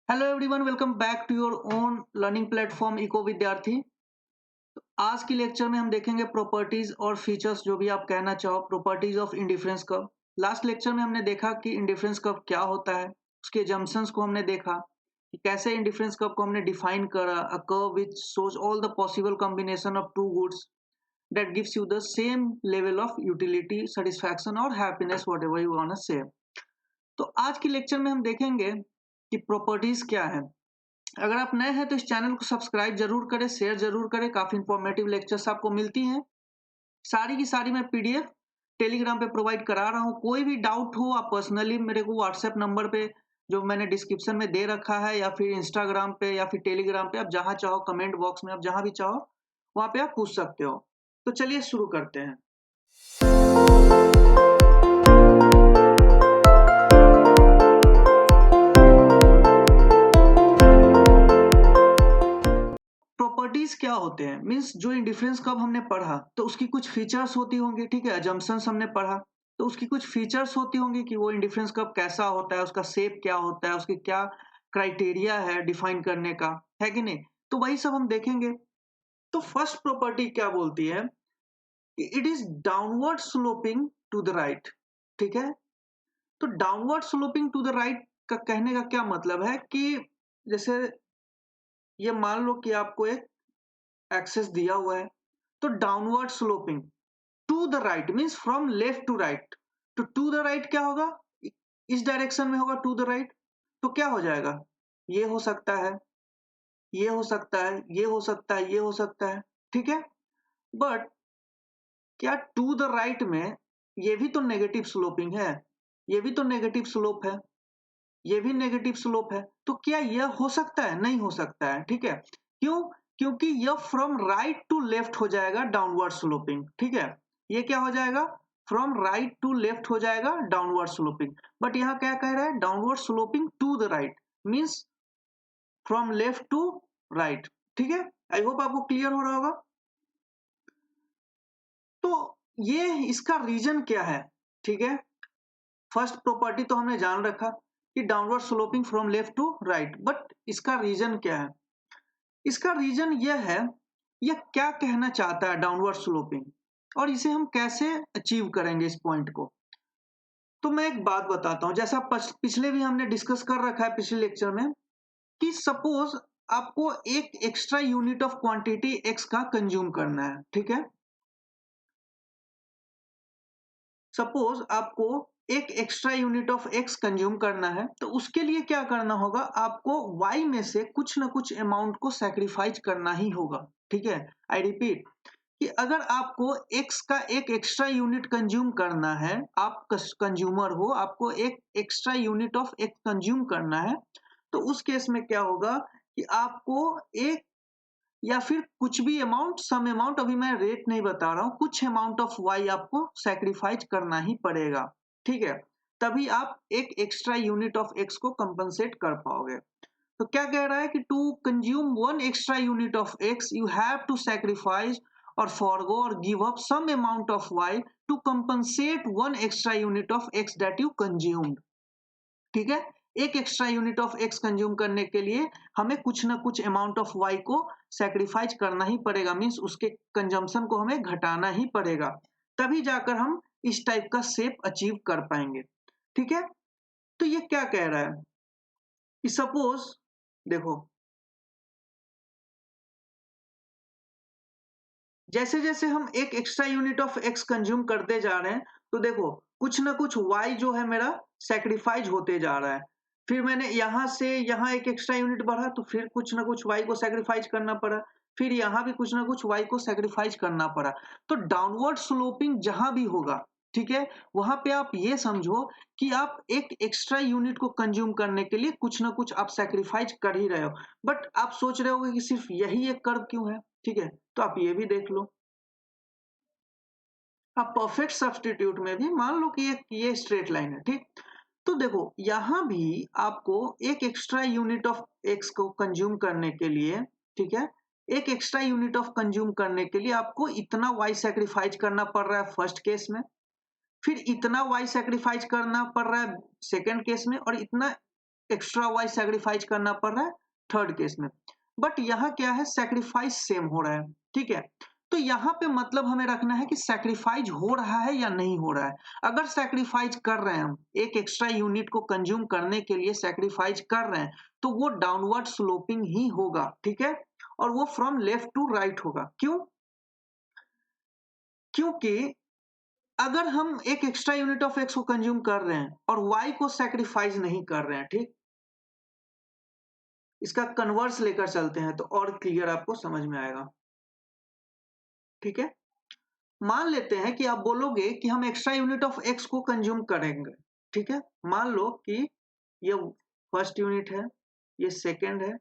Hello everyone, welcome back to your own learning platform Eco Vidyarthi. आज की lecture में हम देखेंगे प्रॉपर्टीज और फीचर्स, जो भी आप कहना चाहो, properties of indifference curve. Last lecture में हमने देखा कि इंडिफरेंस कर्व क्या होता है, उसके जम्पशंस को हमने देखा कि कैसे इंडिफरेंस कर्व को हमने डिफाइन करा, a curve which shows all the possible combination of two goods that gives you the same level of utility, satisfaction और happiness, whatever you want to say. तो आज की लेक्चर में हम देखेंगे कि प्रॉपर्टीज क्या है। अगर आप नए हैं तो इस चैनल को सब्सक्राइब जरूर करें, शेयर जरूर करें। काफी इंफॉर्मेटिव लेक्चर्स आपको मिलती हैं। सारी की सारी मैं पीडीएफ टेलीग्राम पे प्रोवाइड करा रहा हूँ। कोई भी डाउट हो आप पर्सनली मेरे को व्हाट्सएप नंबर पे, जो मैंने डिस्क्रिप्शन में दे रखा है, या फिर इंस्टाग्राम पे या फिर टेलीग्राम पे, आप जहां चाहो कमेंट बॉक्स में, आप जहां भी चाहो वहां पे आप पूछ सकते हो। तो चलिए शुरू करते हैं। प्रॉपर्टीज क्या होते हैं, मींस जो इंडिफरेंस कर्व हमने पढ़ा तो उसकी कुछ फीचर्स होती होंगी, ठीक है। अजम्पशंस हमने पढ़ा तो उसकी कुछ फीचर्स होती होंगी कि वो इंडिफरेंस कर्व कैसा होता है, उसका शेप क्या होता है, उसकी क्या क्राइटेरिया है डिफाइन करने का, है कि नहीं। तो वही सब हम देखेंगे। तो फर्स्ट प्रॉपर्टी क्या बोलती है कि it is downward sloping to the right, ठीक है। तो downward sloping to the right का कहने का क्या मतलब है कि जैसे ये मान लो कि आपको एक एक्सेस दिया हुआ है, तो downward sloping to the right means from left to right. तो टू द राइट क्या होगा, इस डायरेक्शन में होगा टू द राइट। तो क्या हो जाएगा, ये हो सकता है, ये हो सकता है, ये हो सकता है, ये हो सकता है, ठीक है। बट क्या टू द राइट में ये भी तो नेगेटिव स्लोपिंग है, ये भी तो नेगेटिव स्लोप है, ये भी नेगेटिव स्लोप है। तो क्या यह हो सकता है, नहीं हो सकता है, ठीक है। क्यों, क्योंकि यह फ्रॉम राइट टू लेफ्ट हो जाएगा डाउनवर्ड स्लोपिंग, ठीक है। ये क्या हो जाएगा, फ्रॉम राइट टू लेफ्ट हो जाएगा डाउनवर्ड स्लोपिंग। बट यहाँ क्या कह रहा है, downward sloping to the right means from left to right, ठीक है। आई होप आपको क्लियर हो रहा होगा। तो ये इसका रीजन क्या है, ठीक है। फर्स्ट प्रॉपर्टी तो हमने जान रखा कि downward sloping from left to right, but इसका रीजन क्या है। इसका रीजन यह है, यह क्या कहना चाहता है डाउनवर्ड स्लोपिंग, और इसे हम कैसे अचीव करेंगे इस पॉइंट को। तो मैं एक बात बताता हूं, जैसा पिछले भी हमने डिस्कस कर रखा है पिछले लेक्चर में, कि सपोज आपको एक extra unit of quantity x का कंज्यूम करना है, ठीक है। सपोज आपको एक extra unit of x consume करना है, तो उसके लिए क्या करना होगा, आपको वाई में से कुछ ना कुछ अमाउंट को सैक्रिफाइस करना ही होगा, ठीक है। आई रिपीट कि अगर आपको एक्स का एक एक्स्ट्रा यूनिट कंज्यूम करना है, आप कंज्यूमर हो, आपको एक extra unit of x consume करना है, तो उस केस में क्या होगा कि आपको एक या फिर कुछ भी अमाउंट, सम अमाउंट, अभी मैं रेट नहीं बता रहा हूं, कुछ अमाउंट ऑफ वाई आपको सैक्रिफाइस करना ही पड़ेगा, ठीक है। तभी आप एक एक्स्ट्रा यूनिट ऑफ एक्स को कंपनसेट कर पाओगे। तो क्या कह रहा है कि to consume one extra unit of x you have to sacrifice और फॉरगो और give up some amount of y to compensate one extra unit of x that you consumed, ठीक है। एक extra unit of x consume करने के लिए हमें कुछ ना कुछ अमाउंट ऑफ वाई को सैक्रिफाइस करना ही पड़ेगा, मीन्स उसके कंजम्पशन को हमें घटाना ही पड़ेगा, तभी जाकर हम इस टाइप का शेप अचीव कर पाएंगे, ठीक है। तो ये क्या कह रहा है कि सपोज देखो, जैसे जैसे हम एक extra unit of x consume करते जा रहे हैं, तो देखो कुछ ना कुछ वाई जो है मेरा सैक्रिफाइस होते जा रहा है। फिर मैंने यहां से यहां एक एक्स्ट्रा यूनिट बढ़ा, तो फिर कुछ ना कुछ वाई को सैक्रिफाइस करना पड़ा, फिर यहां भी कुछ ना कुछ वाई को सैक्रिफाइस करना पड़ा। तो डाउनवर्ड स्लोपिंग जहां भी होगा, ठीक है, वहां पे आप ये समझो कि आप एक एक्स्ट्रा यूनिट को कंज्यूम करने के लिए कुछ ना कुछ आप सैक्रिफाइस कर ही रहे हो। बट आप सोच रहे होगे कि सिर्फ यही एक कर्व क्यों है, ठीक है। तो आप ये भी देख लो, आप परफेक्ट सब्स्टिट्यूट में भी मान लो कि ये स्ट्रेट लाइन है, ठीक। तो देखो यहां भी आपको एक एक्स्ट्रा यूनिट ऑफ एक्स को कंज्यूम करने के लिए, ठीक है, एक एक्स्ट्रा यूनिट ऑफ कंज्यूम करने के लिए आपको इतना वाई सैक्रिफाइस करना पड़ रहा है फर्स्ट केस में, फिर इतना वाई सैक्रिफाइस करना पड़ रहा है सेकंड केस में, और इतना एक्स्ट्रा वाई सैक्रिफाइस करना पड़ रहा है थर्ड केस में। बट यहाँ क्या है, सैक्रिफाइस सेम हो रहा है, ठीक है। तो यहाँ पे मतलब हमें रखना है कि सैक्रिफाइस हो रहा है या नहीं हो रहा है। अगर सैक्रिफाइस कर रहे हैं हम, एक एक्स्ट्रा यूनिट को कंज्यूम करने के लिए सैक्रिफाइस कर रहे हैं, तो वो डाउनवर्ड स्लोपिंग ही होगा, ठीक है। और वो फ्रॉम लेफ्ट टू राइट होगा। क्यों? क्योंकि अगर हम एक एक्स्ट्रा यूनिट ऑफ एक्स को कंज्यूम कर रहे हैं और वाई को सैक्रिफाइस नहीं कर रहे हैं, ठीक, इसका कन्वर्स लेकर चलते हैं तो और क्लियर आपको समझ में आएगा, ठीक है। मान लेते हैं कि आप बोलोगे कि हम एक्स्ट्रा यूनिट ऑफ एक्स को कंज्यूम करेंगे, ठीक है। मान लो कि ये फर्स्ट यूनिट है, ये सेकंड है,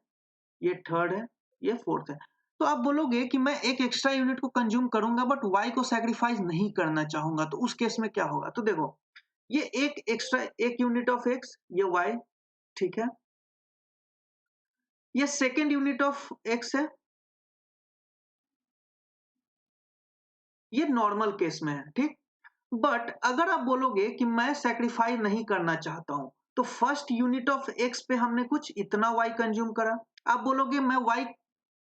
ये थर्ड है, ये फोर्थ है। तो आप बोलोगे कि मैं एक एक्स्ट्रा यूनिट को कंज्यूम करूंगा बट वाई को सैक्रिफाइस नहीं करना चाहूंगा, तो उस केस में क्या होगा? तो देखो, ये एक यूनिट ऑफ एक्स, ये वाई, ठीक है। ये सेकेंड यूनिट ऑफ एक्स है, ये नॉर्मल केस में है, ठीक। बट अगर आप बोलोगे कि मैं सैक्रिफाइस नहीं करना चाहता हूं, तो फर्स्ट यूनिट ऑफ एक्स पे हमने कुछ इतना वाई कंज्यूम करा, आप बोलोगे मैं वाई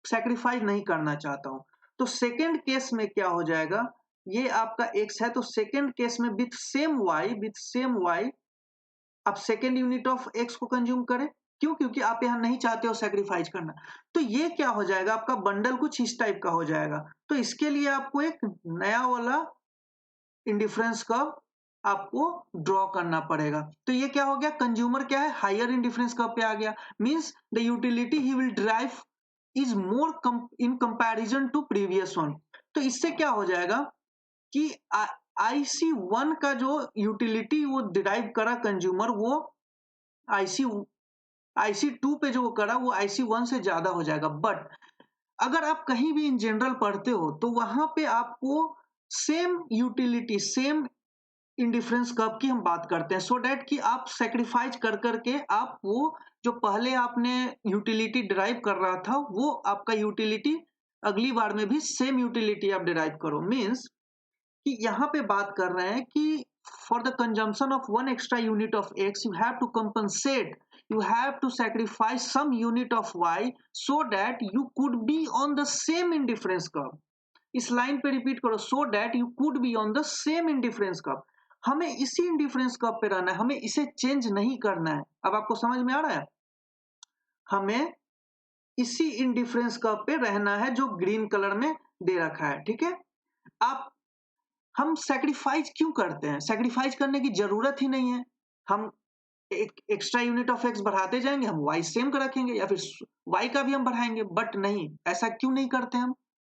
सैक्रिफाइस नहीं करना चाहता हूं, तो सेकेंड केस में क्या हो जाएगा, ये आपका एक्स है, तो सेकेंड केस में विथ सेम वाई आप सेकेंड यूनिट ऑफ एक्स को कंज्यूम करें। क्यों? क्योंकि आप यहां नहीं चाहते हो सैक्रिफाइस करना। तो ये क्या हो जाएगा, आपका बंडल कुछ इस टाइप का हो जाएगा। तो इसके लिए आपको एक नया वाला इंडिफरेंस कर्व आपको ड्रॉ करना पड़ेगा। तो ये क्या हो गया, कंज्यूमर क्या है, हायर इंडिफरेंस कर्व पे आ गया। Means the utility he will drive is more in comparison to previous one. तो इससे क्या हो जाएगा कि IC1 का जो यूटिलिटी वो डिराइव करा कंज्यूमर, वो आईसी IC2 पे जो वो करा वो IC1 से ज्यादा हो जाएगा। बट अगर आप कहीं भी इन जनरल पढ़ते हो तो वहां पे आपको same utility, same indifference curve की हम बात करते हैं, सो डैट कि आप सेक्रीफाइस कर करके आप वो जो पहले आपने यूटिलिटी डिराइव कर रहा था, वो आपका यूटिलिटी अगली बार में भी सेम यूटिलिटी आप डिराइव करो। मीन्स कि यहाँ पे बात कर रहे हैं कि for the consumption of one extra unit of x you have to compensate, you have to sacrifice some unit of y so that you could be on the same indifference curve। इस line पे repeat करो, so that you could be on the same indifference curve। हमें इसी indifference curve पे रहना है, हमें इसे चेंज नहीं करना है। अब आपको समझ में आ रहा है, हमें इसी इंडिफरेंस कर्व पे रहना है जो ग्रीन कलर में दे रखा है, ठीक है। आप हम सैक्रिफाइस क्यों करते हैं? सैक्रिफाइस करने की जरूरत ही नहीं है। हम एक एक्स्ट्रा यूनिट ऑफ एक्स बढ़ाते जाएंगे, हम वाई सेम का रखेंगे, या फिर वाई का भी हम बढ़ाएंगे। बट नहीं, ऐसा क्यों नहीं करते हम?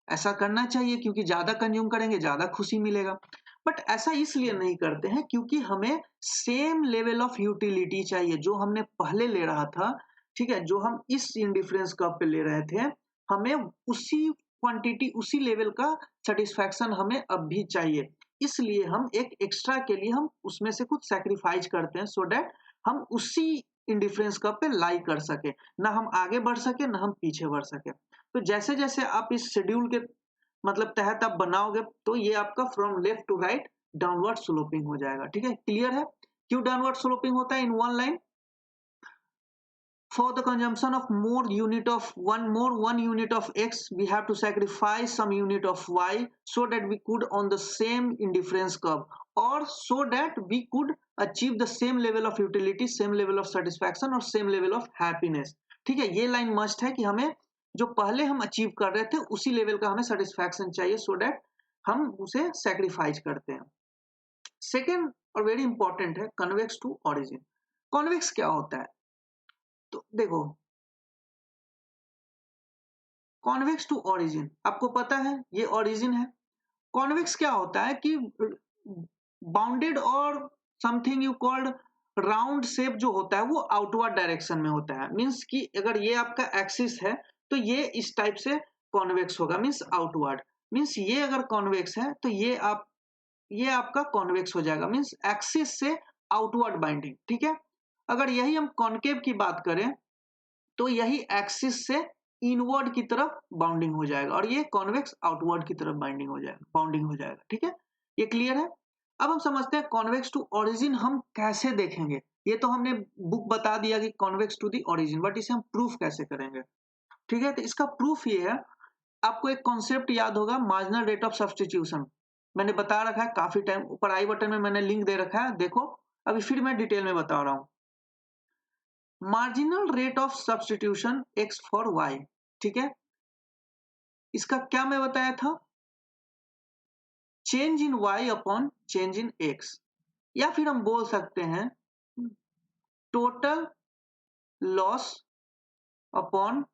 ऐसा करना चाहिए क्योंकि ज्यादा कंज्यूम करेंगे, ज्यादा खुशी मिलेगा। बट ऐसा इसलिए नहीं करते हैं क्योंकि हमें सेम लेवल ऑफ यूटिलिटी चाहिए जो हमने पहले ले रहा था, ठीक है। जो हम इस इंडिफरेंस कर्व पे ले रहे थे, हमें उसी क्वांटिटी, उसी लेवल का सेटिस्फैक्शन हमें अब भी चाहिए। इसलिए हम एक एक्स्ट्रा के लिए हम उसमें से कुछ सैक्रिफाइस करते हैं, सो डैट हम उसी इंडिफरेंस कर्व पे लाई कर सके, ना हम आगे बढ़ सके ना हम पीछे बढ़ सके। तो जैसे जैसे आप इस शेड्यूल के मतलब तहत आप बनाओगे, तो ये आपका from left to right downward sloping हो जाएगा, ठीक है। क्लियर है क्यों डाउनवर्ड स्लोपिंग होता है? In one line, for the consumption of one unit of x, we have to sacrifice some unit of y so that we could on the same indifference curve, or so that we could achieve the same level of utility, same level of satisfaction और same level of happiness। ठीक है, ये line must है कि हमें जो पहले हम अचीव कर रहे थे उसी लेवल का हमें सेटिस्फैक्शन चाहिए, सो डैट हम उसे सेक्रीफाइस करते हैं। सेकेंड और वेरी इंपॉर्टेंट है कन्वेक्स टू ऑरिजिन। कॉन्वेक्स क्या होता है? तो देखो, कॉन्वेक्स टू ओरिजिन आपको पता है, ये ओरिजिन है। कॉन्वेक्स क्या होता है कि बाउंडेड और something you called round shape जो होता है वो आउटवर्ड डायरेक्शन में होता है। मींस कि अगर ये आपका एक्सिस है तो ये इस टाइप से कॉन्वेक्स होगा, मींस आउटवर्ड। मींस ये अगर कॉन्वेक्स है तो ये आपका कॉन्वेक्स हो जाएगा, मींस एक्सिस से आउटवर्ड बाइंडिंग, ठीक है। अगर यही हम कॉन्केव की बात करें तो यही एक्सिस से इनवर्ड की तरफ बाउंडिंग हो जाएगा और ये कॉन्वेक्स आउटवर्ड की तरफ बाउंडिंग हो जाएगा, ठीक है। ये क्लियर है। अब हम समझते हैं कॉन्वेक्स टू ओरिजिन हम कैसे देखेंगे। ये तो हमने बुक बता दिया कि convex to the origin, but इसे हम प्रूफ कैसे करेंगे? ठीक है, तो इसका प्रूफ ये है, आपको एक कॉन्सेप्ट याद होगा, मार्जिनल रेट ऑफ सब्स्टिट्यूशन। मैंने बता रखा है काफी टाइम, ऊपर आई बटन में मैंने लिंक दे रखा है, देखो। अभी फिर मैं डिटेल में बता रहा हूँ। Marginal rate of substitution x for y, ठीक है, इसका क्या मैं बताया था? Change in y upon change in x, या फिर हम बोल सकते हैं total loss upon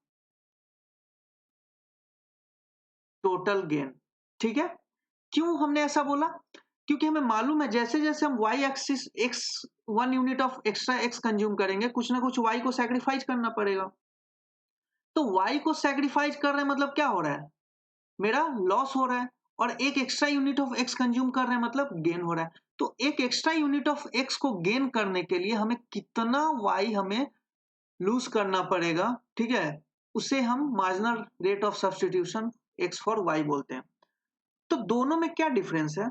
total gain. ठीक है, क्यों हमने ऐसा बोला? क्योंकि हमें मालूम है जैसे जैसे हम y axis x 1 unit of extra x consume करेंगे, कुछ ना कुछ वाई को सैक्रिफाइस करना पड़ेगा। तो वाई को सैक्रिफाइस कर रहे हैं मतलब क्या हो रहा है? मेरा लॉस हो रहा है, और एक extra unit of x consume कर रहे हैं मतलब गेन हो रहा है। तो एक एक्स्ट्रा यूनिट ऑफ एक्स को गेन करने के लिए हमें कितना वाई हमें लूज करना पड़ेगा, ठीक है, उसे हम marginal rate of substitution x for y बोलते हैं। तो दोनों में क्या डिफरेंस है?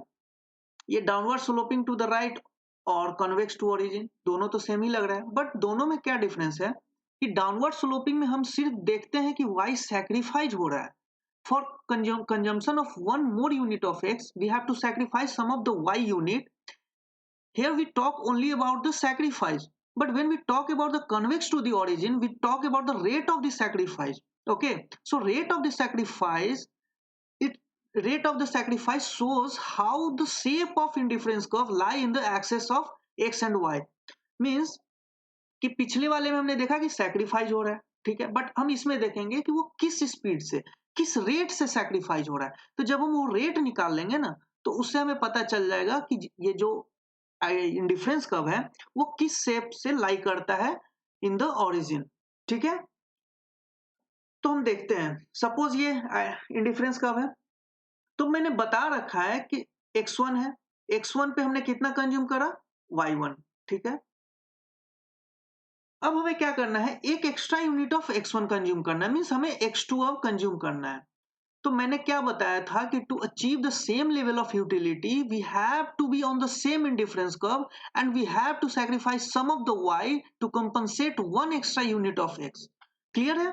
ये downward sloping to the right और कन्वेक्स टू ओरिजिन, दोनों तो सेम ही लग रहा है, बट दोनों में क्या डिफरेंस है कि डाउनवर्ड स्लोपिंग में हम सिर्फ देखते हैं कि वाई सैक्रिफाइस हो रहा है। For consumption of one more unit of x we have to sacrifice some of the y unit. Here we talk only about the sacrifice, but when we talk about the convex to the origin, we talk about the rate of the sacrifice. Okay, so rate of the sacrifice shows how the shape of indifference curve lie in the axis of x and y. Means कि पिछले वाले में हमने देखा कि sacrifice हो रहा है, ठीक है, बट हम इसमें देखेंगे कि वो किस स्पीड से, किस रेट से सैक्रिफाइस हो रहा है। तो जब हम वो रेट निकाल लेंगे ना, तो उससे हमें पता चल जाएगा कि ये जो इंडिफरेंस कर्व है वो किस शेप से लाई करता है इन द ओरिजिन। ठीक है, तो हम देखते हैं, सपोज ये इंडिफरेंस कर्व है, तो मैंने बता रखा है कि x1 है, x1 पे हमने कितना कंज्यूम करा? y1, ठीक है। अब हमें क्या करना है, एक extra unit of x1 consume करना है, मींस हमें x2 अब कंज्यूम करना है। तो मैंने क्या बताया था कि to achieve the same level of utility we have to be on the same indifference curve and we have to sacrifice some of the y to compensate one extra unit of x। Clear है?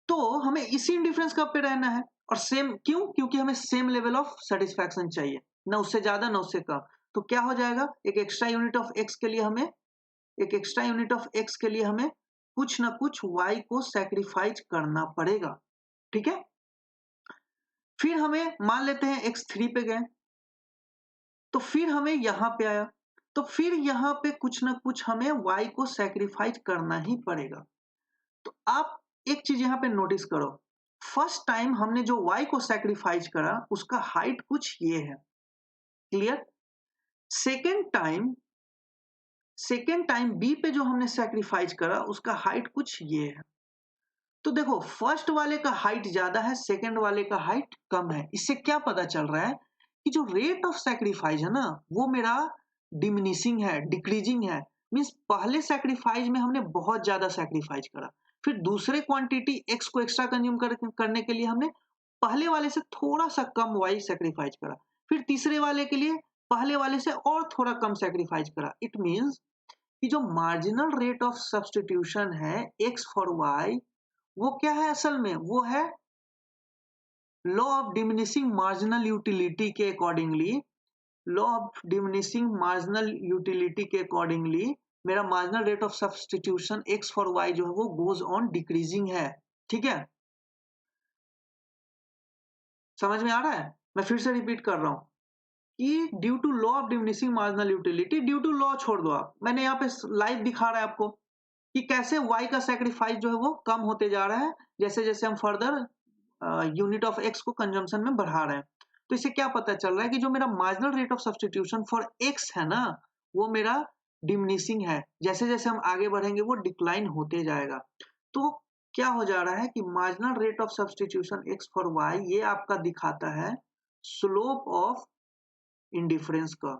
तो हमें इसी indifference curve पे रहना है, और same क्यों? क्योंकि हमें सेम लेवल ऑफ सेटिस्फैक्शन चाहिए, ना उससे ज्यादा ना उससे कम। तो क्या हो जाएगा, एक एक्स्ट्रा यूनिट ऑफ x के लिए हमें कुछ ना कुछ y को सैक्रिफाइस करना पड़ेगा। ठीक है, फिर हमें मान लेते हैं x3 पे गए, तो फिर हमें यहां पे आया, तो फिर यहां पे कुछ ना कुछ हमें y को सैक्रिफाइस करना ही पड़ेगा। तो आप एक चीज यहां पे नोटिस करो, फर्स्ट टाइम हमने जो y को सैक्रिफाइस करा उसका हाइट कुछ ये है, क्लियर। सेकेंड टाइम b पे जो हमने सैक्रिफाइस करा उसका हाइट कुछ ये है। तो देखो, फर्स्ट वाले का हाइट ज्यादा है, सेकेंड वाले का हाइट कम है। इससे क्या पता चल रहा है कि जो रेट ऑफ सैक्रिफाइस है ना वो मेरा डिमिनिशिंग है, डिक्रीजिंग है। मींस पहले सैक्रिफाइस में हमने बहुत ज्यादा सैक्रिफाइस करा, फिर दूसरे क्वांटिटी एक्स को एक्स्ट्रा कंज्यूम करने के लिए हमने पहले वाले से थोड़ा सा कम वाई सैक्रिफाइस करा, फिर तीसरे वाले के लिए पहले वाले से और थोड़ा कम सैक्रिफाइस करा। इट मीन्स कि जो मार्जिनल रेट ऑफ सब्स्टिट्यूशन है एक्स फॉर वाई, वो क्या है असल में? वो है law of diminishing marginal utility के अकॉर्डिंगली, मेरा marginal rate of substitution x for y जो है वो गोज ऑन डिक्रीजिंग है। ठीक है, समझ में आ रहा है? मैं फिर से रिपीट कर रहा हूं कि due to law of diminishing marginal utility, due to law छोड़ दो आप, मैंने यहाँ पे लाइव दिखा रहा है आपको कि कैसे y का सैक्रिफाइस जो है वो कम होते जा रहा है जैसे जैसे हम फर्दर यूनिट ऑफ x को कंजम्पशन में बढ़ा रहे हैं। तो इससे क्या पता चल रहा है कि जो मेरा marginal rate of substitution for x है ना वो मेरा डिमिनिशिंग है, जैसे जैसे हम आगे बढ़ेंगे वो डिक्लाइन होते जाएगा। तो क्या हो जा रहा है कि marginal rate of substitution x for y ये आपका दिखाता है स्लोप ऑफ इंडिफरेंस कर्व।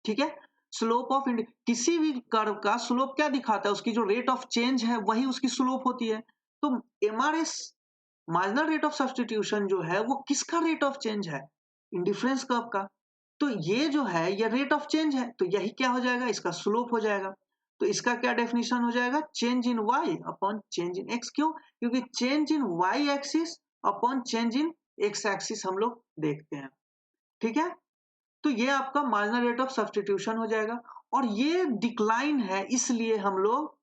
ठीक है, स्लोप ऑफ किसी भी कर्व का स्लोप क्या दिखाता है? उसकी जो रेट ऑफ चेंज है वही उसकी स्लोप होती है। तो MRS marginal rate of substitution जो है वो किसका रेट ऑफ चेंज है? इंडिफरेंस कर्व का। तो ये जो है ये रेट ऑफ चेंज है, तो यही क्या हो जाएगा? इसका स्लोप हो जाएगा। तो इसका क्या डेफिनेशन हो जाएगा, change in y upon change in x। क्यों? क्योंकि change in y axis upon change in x axis हम लोग देखते हैं, ठीक है। तो ये आपका मार्जिनल रेट ऑफ सब्स्टिट्यूशन हो जाएगा, और ये डिक्लाइन है इसलिए हम लोग,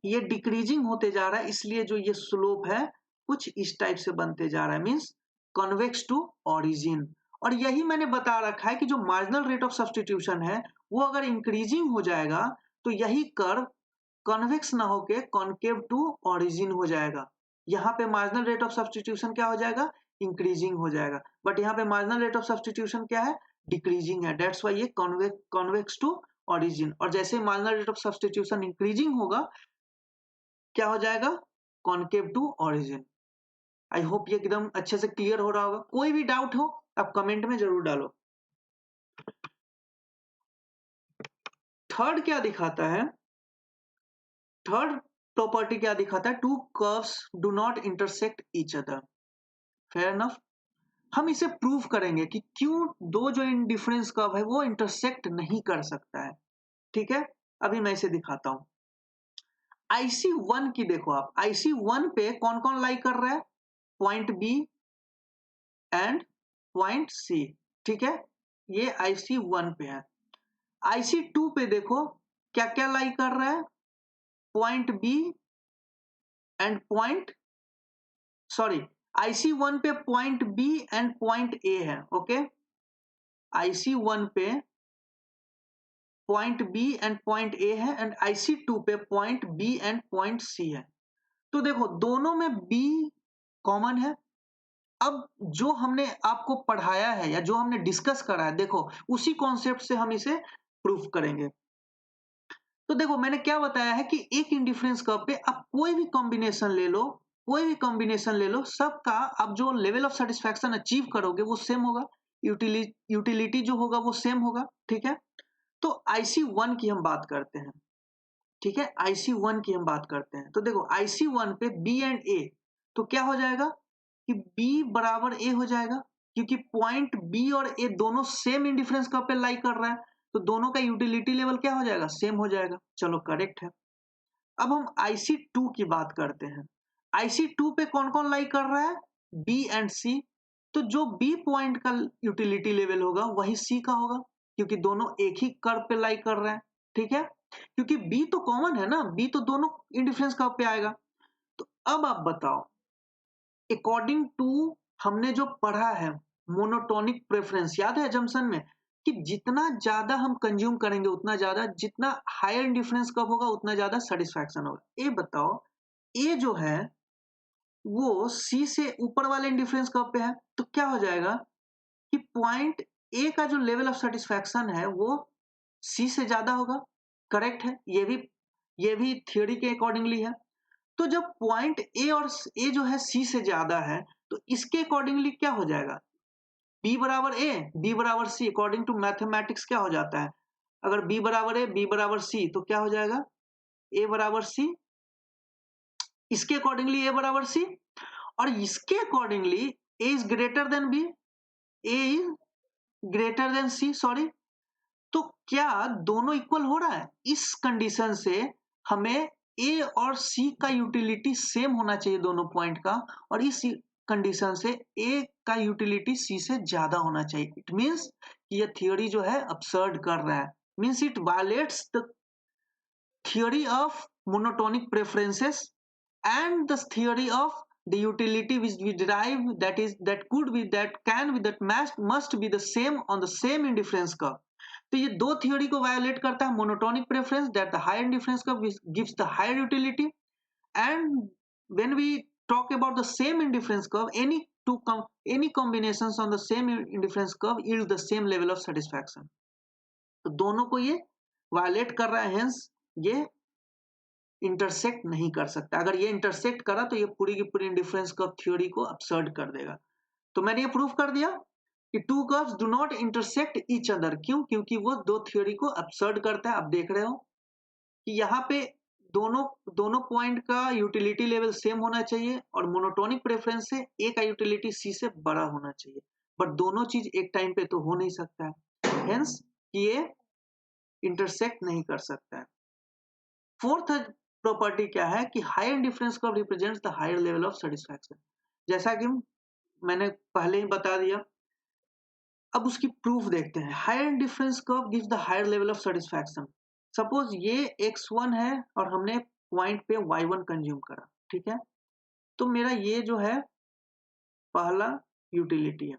ये डिक्रीजिंग होते जा रहा है इसलिए जो ये स्लोप है कुछ इस टाइप से बनते जा रहा है, मींस कॉन्वेक्स टू ओरिजिन। और यही मैंने बता रखा है कि जो मार्जिनल रेट ऑफ सब्स्टिट्यूशन है वो अगर इंक्रीजिंग हो जाएगा तो यही कर्व कॉन्वेक्स ना होके कॉन्केव टू ओरिजिन हो जाएगा। यहाँ पे मार्जिनल रेट ऑफ सब्स्टिट्यूशन क्या हो जाएगा, इंक्रीजिंग हो जाएगा, बट यहाँ पे मार्जिनल रेट ऑफ सब्स्टिट्यूशन क्या है, डिक्रीजिंग है। दैट्स वाई ये कॉन्वेक्स टू ओरिजिन। और जैसे marginal rate of substitution increasing होगा क्या हो जाएगा, concave to origin. I hope ये एकदम अच्छे से क्लियर हो रहा होगा। कोई भी डाउट हो आप कमेंट में जरूर डालो। थर्ड क्या दिखाता है, थर्ड प्रॉपर्टी क्या दिखाता है, to curves do not intersect each other. Fair enough. हम इसे प्रूव करेंगे कि क्यों दो जो इंडिफरेंस कर्व है वो इंटरसेक्ट नहीं कर सकता है, ठीक है। अभी मैं इसे दिखाता हूं। IC1 की देखो आप, IC1 पे कौन कौन लाई कर रहा है, point B and point C, ठीक है, ये IC1 पे है। IC2 पे देखो क्या क्या लाई कर रहा है, point B and point, sorry, IC1 पे point B and point A है, ओके। IC1 पे point B and point A है, एंड IC2 पे point B and point C है। तो देखो दोनों में बी कॉमन है। अब जो हमने आपको पढ़ाया है या जो हमने डिस्कस करा है, देखो उसी कॉन्सेप्ट से हम इसे प्रूफ करेंगे। तो देखो मैंने क्या बताया है कि एक इंडिफरेंस कर्व पे आप कोई भी कॉम्बिनेशन ले लो, कोई भी कॉम्बिनेशन ले लो, सबका आप जो लेवल ऑफ सेटिस्फैक्शन अचीव करोगे वो सेम होगा, यूटिलिटी जो होगा वो सेम होगा, ठीक है। तो IC1 की हम बात करते हैं, ठीक है, IC1 की हम बात करते हैं। तो देखो IC1 पे B एंड A, तो क्या हो जाएगा कि B बराबर A हो जाएगा, क्योंकि पॉइंट B और A दोनों सेम इंडिफरेंस कर्व पे लाई कर रहा है, तो दोनों का यूटिलिटी लेवल क्या हो जाएगा, सेम हो जाएगा। चलो करेक्ट है। अब हम IC2 की बात करते हैं। IC2 पे कौन कौन लाई कर रहा है, B एंड C। तो जो B पॉइंट का यूटिलिटी लेवल होगा वही C का होगा, क्योंकि दोनों एक ही कर्व पे लाई कर रहे हैं, ठीक है। क्योंकि B तो कॉमन है ना, B तो दोनों इंडिफरेंस कर्व पे आएगा। तो अब आप बताओ, अकॉर्डिंग टू हमने जो पढ़ा है मोनोटोनिक प्रेफरेंस, याद है जंक्शन में कि जितना ज्यादा हम कंज्यूम करेंगे उतना ज्यादा, जितना हायर इंडिफरेंस कर्व होगा उतना ज्यादा सेटिस्फैक्शन होगा। ये बताओ, ए जो है वो सी से ऊपर वाले इंडिफरेंस कर्व पे है, तो क्या हो जाएगा कि पॉइंट ए का जो लेवल ऑफ सेटिस्फैक्शन है वो सी से ज्यादा होगा। करेक्ट है, ये भी थ्योरी के अकॉर्डिंगली है। तो जब पॉइंट ए और ए जो है सी से ज्यादा है तो इसके अकॉर्डिंगली क्या हो जाएगा, बी बराबर ए बी बराबर सी। अकॉर्डिंग टू मैथमेटिक्स क्या हो जाता है, अगर बी बराबर ए बी बराबर सी तो क्या हो जाएगा, ए बराबर सी, इसके अकॉर्डिंगली ए बराबर सी, और इसके accordingly A is greater than B, A is greater than C, sorry. तो क्या दोनों इक्वल हो रहा है, इस कंडीशन से हमें ए और सी का यूटिलिटी सेम होना चाहिए दोनों पॉइंट का, और इस कंडीशन से ए का यूटिलिटी सी से ज्यादा होना चाहिए। इट मींस कि ये थियोरी जो है absurd कर रहा है, means it violets the theory of monotonic preferences and the theory of the utility which we derive, that could be, that can be, that must be the same on the same indifference curve। तो ये दो theory को violate करता है, monotonic preference that the higher indifference curve gives the higher utility, and when we talk about the same indifference curve, any combinations on the same indifference curve yield the same level of satisfaction। तो दोनों को ये violet कर रहा है, hence ये intersect नहीं कर सकता। अगर ये इंटरसेक्ट करा तो ये पूरी की पूरी इंडिफरेंस कर्व थ्योरी को absurd कर देगा। तो मैंने ये प्रूफ कर दिया कि to curves do not intersect each other. क्यों? क्योंकि वो दो थ्योरी को absurd करता है। आप देख रहे हो कि यहाँ पे दोनों पॉइंट का यूटिलिटी लेवल सेम होना चाहिए, और मोनोटोनिक प्रेफरेंस से ए का यूटिलिटी सी से बड़ा होना चाहिए, बट दोनों चीज एक टाइम पे तो हो नहीं सकता है, हेंस ये इंटरसेक्ट नहीं कर सकता है। फोर्थ प्रॉपर्टी क्या है कि higher indifference curve represents the higher level of satisfaction. जैसा कि मैंने पहले ही बता दिया, अब उसकी प्रूफ देखते हैं। Higher indifference curve gives the higher level of satisfaction. Suppose ये x1 है और हमने पॉइंट पे y1 कंज्यूम करा, ठीक है, तो मेरा ये जो है पहला यूटिलिटी है।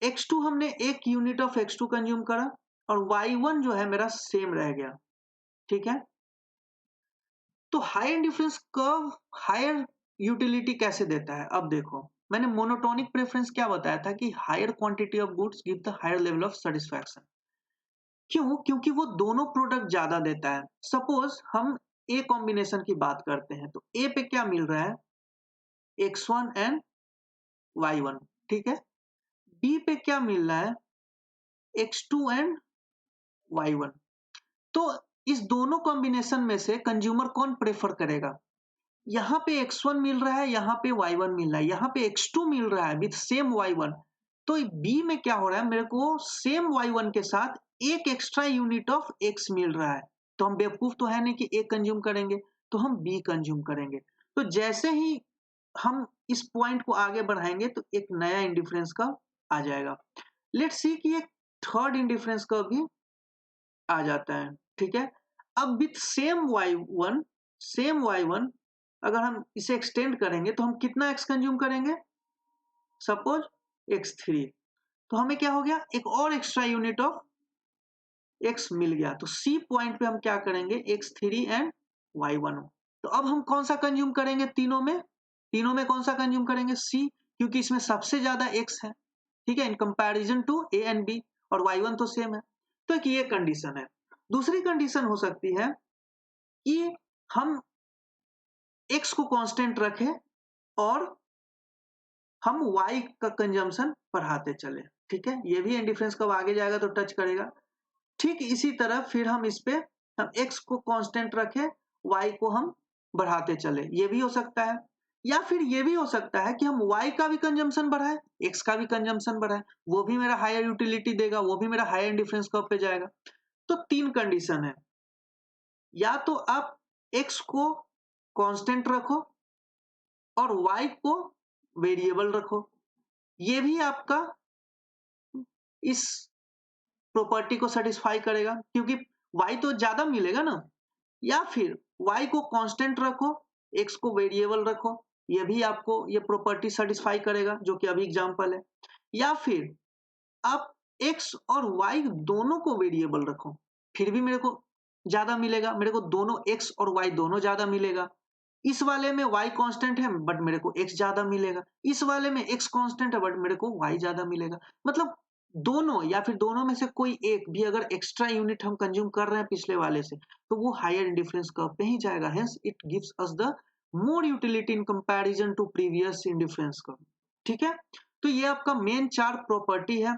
x2 हमने एक यूनिट ऑफ x2 कंज्यूम करा और y1 जो है मेरा सेम रह गया, ठीक है। तो higher difference curve higher utility कैसे देता है? अब देखो, मैंने मोनोटोनिक प्रेफरेंस क्या बताया था कि higher quantity of goods give the higher level of satisfaction. क्यों? क्योंकि वो दोनों प्रोडक्ट ज्यादा देता है। सपोज हम ए कॉम्बिनेशन की बात करते हैं, तो ए पे क्या मिल रहा है? x1 एंड y1, ठीक है। बी पे क्या मिल रहा है? x2 and y1। तो इस दोनों कॉम्बिनेशन में से कंज्यूमर कौन प्रेफर करेगा? यहाँ पे x1 मिल रहा है, यहाँ पे y1 मिल रहा है, यहाँ पे x2 मिल रहा है विथ सेम y1। तो b में क्या हो रहा है? मेरे को सेम y1 के साथ एक एक्स्ट्रा यूनिट ऑफ x मिल रहा है। तो हम बेवकूफ तो है नहीं कि a कंज्यूम करेंगे, तो हम b कंज्यूम करेंगे। तो जैसे ही हम इस पॉइंट को आगे बढ़ाएंगे तो एक नया इंडिफरेंस कर्व आ जाएगा। लेट्स सी कि एक थर्ड इंडिफरेंस कर्व भी आ जाता है, ठीक है। अब विथ सेम y1 अगर हम इसे एक्सटेंड करेंगे तो हम कितना x कंज्यूम करेंगे? Suppose x3। तो हमें क्या हो गया? एक और एक्स्ट्रा यूनिट ऑफ x मिल गया। तो C पॉइंट पे हम क्या करेंगे? x3 and y1। तो अब हम कौन सा कंज्यूम करेंगे तीनों में? तीनों में कौन सा कंज्यूम करेंगे? C, क्योंकि इसमें सबसे ज्यादा x है, ठीक है, in comparison to a and b, और y1 तो सेम है। तो एक ये कंडीशन है। दूसरी कंडीशन हो सकती है कि हम x को कांस्टेंट रखें और हम y का कंजम्पशन बढ़ाते चले, ठीक है। ये भी इंडिफरेंस कब आगे जाएगा तो टच करेगा। ठीक इसी तरह फिर हम इस पे हम x को कांस्टेंट रखें, y को हम बढ़ाते चले, ये भी हो सकता है। या फिर ये भी हो सकता है कि हम y का भी कंजम्पशन बढ़ाए, x का भी कंजम्पशन बढ़ाए, वो भी मेरा हायर यूटिलिटी देगा, वो भी मेरा हायर इंडिफरेंस कर्व पे जाएगा। तो तीन कंडीशन है, या तो आप x को कांस्टेंट रखो और y को वेरिएबल रखो, ये भी आपका इस प्रॉपर्टी को सेटिस्फाई करेगा क्योंकि y तो ज्यादा मिलेगा ना। या फिर y को कांस्टेंट रखो, x को वेरिएबल रखो, ये भी आपको ये प्रॉपर्टी सेटिस्फाई करेगा, जो कि अभी एग्जांपल है। या फिर आप x और y दोनों को वेरिएबल रखो, फिर भी मेरे को ज्यादा मिलेगा, मेरे को दोनों x और y दोनों ज्यादा मिलेगा। इस वाले में y कांस्टेंट है बट मेरे को x ज्यादा मिलेगा, इस वाले में x कांस्टेंट है बट मेरे को y ज्यादा मिलेगा। मतलब दोनों या फिर दोनों में से कोई एक भी अगर एक्स्ट्रा यूनिट हम कंज्यूम कर रहे हैं पिछले वाले से, तो वो हायर इंडिफरेंस कर्व पे ही जाएगा। Hence it gives us the more utility in comparison to previous indifference curve, ठीक है। तो ये आपका मेन चार प्रॉपर्टी है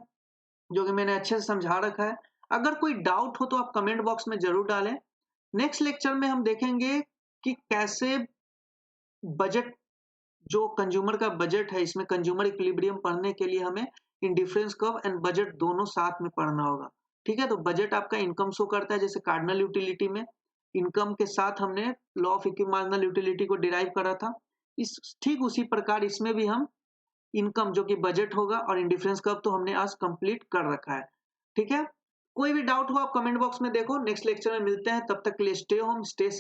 जो कि मैंने अच्छे से समझा रखा है। अगर कोई डाउट हो तो आप कमेंट बॉक्स में जरूर डालें। नेक्स्ट लेक्चर में हम देखेंगे कि कैसे बजट, जो कंज्यूमर का बजट है, इसमें कंज्यूमर इक्विलिब्रियम पढ़ने के लिए हमें इंडिफरेंस कर्व एंड बजट दोनों साथ में पढ़ना होगा, ठीक है। तो बजट आपका इनकम शो करता है, जैसे कार्डिनल यूटिलिटी में इनकम के साथ हमने लॉ ऑफ इक्विमार्जिनल यूटिलिटी को डिराइव करा था। इस ठीक उसी प्रकार इसमें भी हम इनकम जो कि बजट होगा और इंडिफरेंस कर्व तो हमने आज कंप्लीट कर रखा है, ठीक है। कोई भी डाउट हो आप कमेंट बॉक्स में देखो। नेक्स्ट लेक्चर में मिलते हैं, तब तक के लिए स्टे होम स्टे